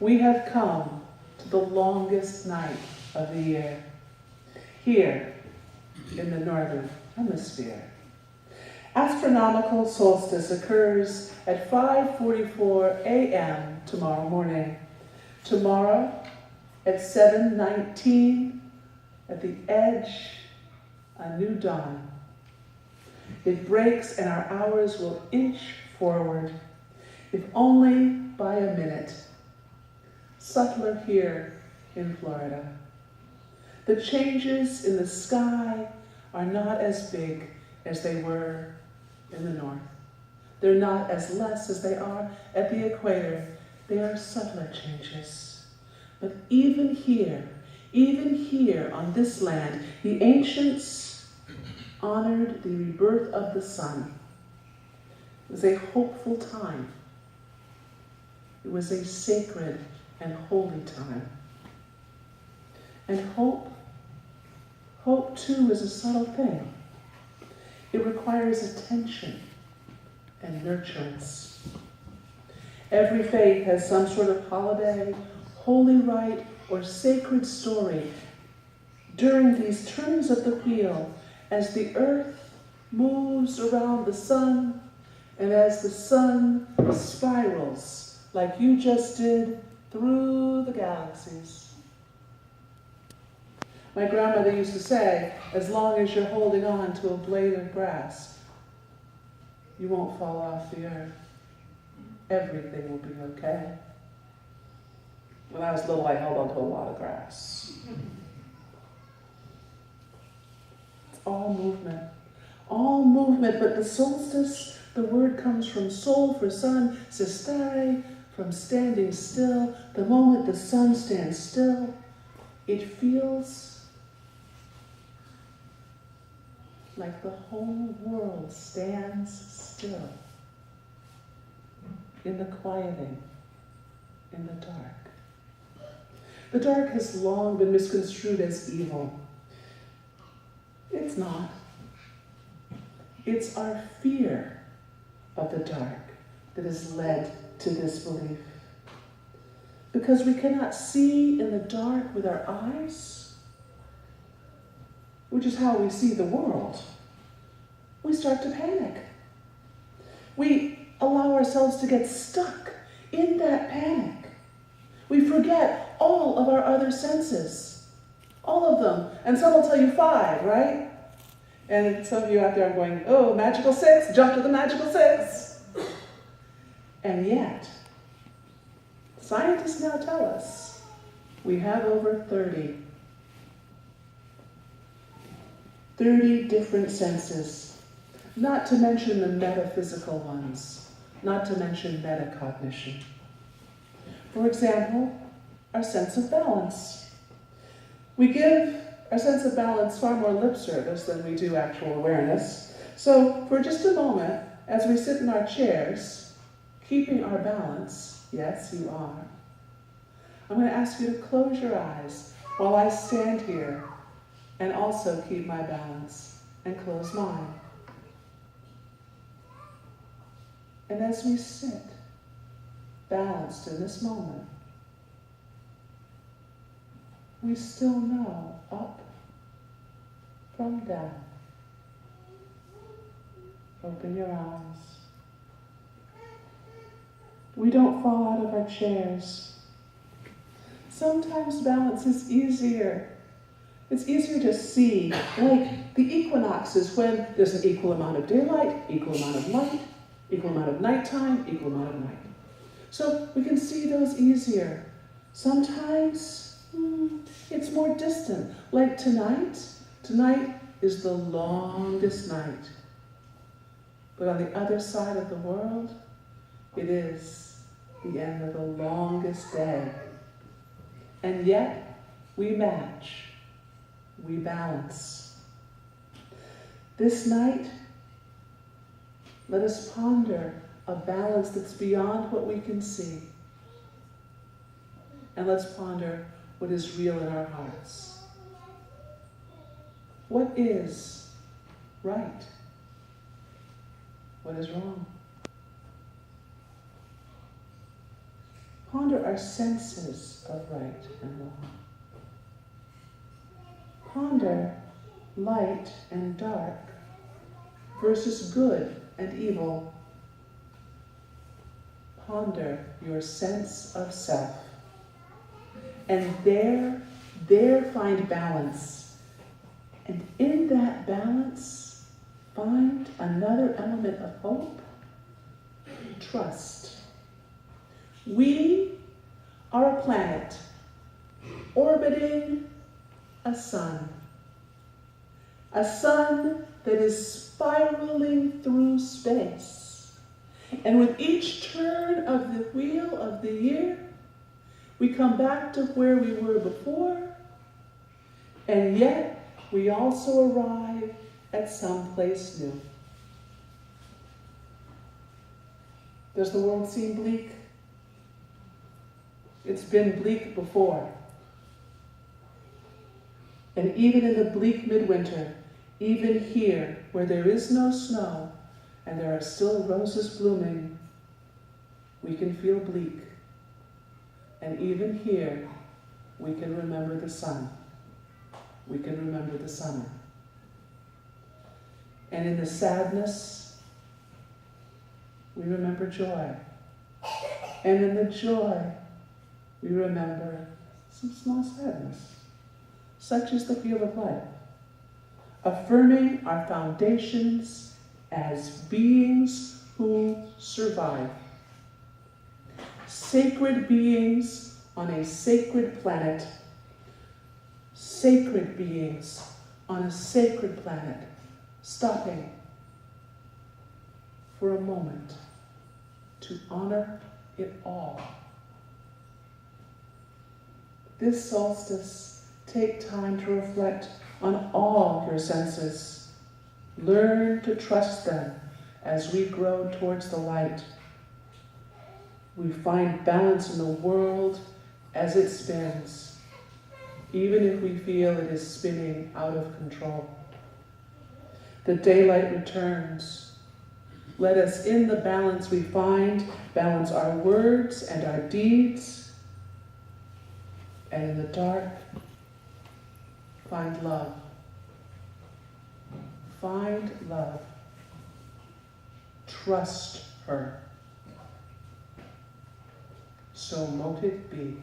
We have come to the longest night of the year, here in the northern hemisphere. Astronomical solstice occurs at 5:44 a.m. tomorrow morning. Tomorrow at 7:19, at the edge, a new dawn. It breaks and our hours will inch forward, if only by a minute. Subtler here in Florida. The changes in the sky are not as big as they were in the north. They're not as less as they are at the equator. They are subtler changes. But even here on this land, the ancients honored the rebirth of the sun. It was a hopeful time. It was a sacred and holy time. And hope too is a subtle thing. It requires attention and nurturance. Every faith has some sort of holiday, holy rite, or sacred story during these turns of the wheel as the earth moves around the sun and as the sun spirals like you just did through the galaxies. My grandmother used to say, as long as you're holding on to a blade of grass, you won't fall off the earth. Everything will be okay. When I was little, I held on to a lot of grass. It's all movement, but the solstice, the word comes from sol for sun, sistere, from standing still. The moment the sun stands still, it feels like the whole world stands still in the quieting, in the dark. The dark has long been misconstrued as evil. It's not. It's our fear of the dark that has led to this belief. Because we cannot see in the dark with our eyes, which is how we see the world, we start to panic. We allow ourselves to get stuck in that panic. We forget all of our other senses, all of them. And some will tell you 5, right? And some of you out there are going, oh, magical 6, jump to the magical 6. And yet, scientists now tell us we have over 30 different senses, not to mention the metaphysical ones, not to mention metacognition. For example, our sense of balance. We give our sense of balance far more lip service than we do actual awareness. So for just a moment, as we sit in our chairs, keeping our balance, yes, you are, I'm going to ask you to close your eyes while I stand here and also keep my balance and close mine. And as we sit, balanced in this moment, we still know up from down. Open your eyes. We don't fall out of our chairs. Sometimes balance is easier. It's easier to see, like the equinoxes, when there's an equal amount of daylight, equal amount of light, equal amount of nighttime, equal amount of night. So we can see those easier. Sometimes it's more distant, like tonight. Tonight is the longest night. But on the other side of the world, it is the end of the longest day. And yet, we match. We balance. This night, let us ponder a balance that's beyond what we can see. And let's ponder what is real in our hearts. What is right? What is wrong? Ponder our senses of right and wrong. Ponder light and dark versus good and evil. Ponder your sense of self. And there find balance. And in that balance, find another element of hope, trust. We are a planet orbiting a sun that is spiraling through space. And with each turn of the wheel of the year, we come back to where we were before, and yet we also arrive at some place new. Does the world seem bleak? It's been bleak before. And even in the bleak midwinter, even here where there is no snow and there are still roses blooming, we can feel bleak. And even here, we can remember the sun. We can remember the summer. And in the sadness, we remember joy. And in the joy, we remember some small sadness. Such is the wheel of life, affirming our foundations as beings who survive. Sacred beings on a sacred planet. Sacred beings on a sacred planet, stopping for a moment to honor it all. This solstice, take time to reflect on all your senses. Learn to trust them as we grow towards the light. We find balance in the world as it spins, even if we feel it is spinning out of control. The daylight returns. Let us, in the balance we find, balance our words and our deeds. And in the dark, find love. Find love. Trust her. So mote it be.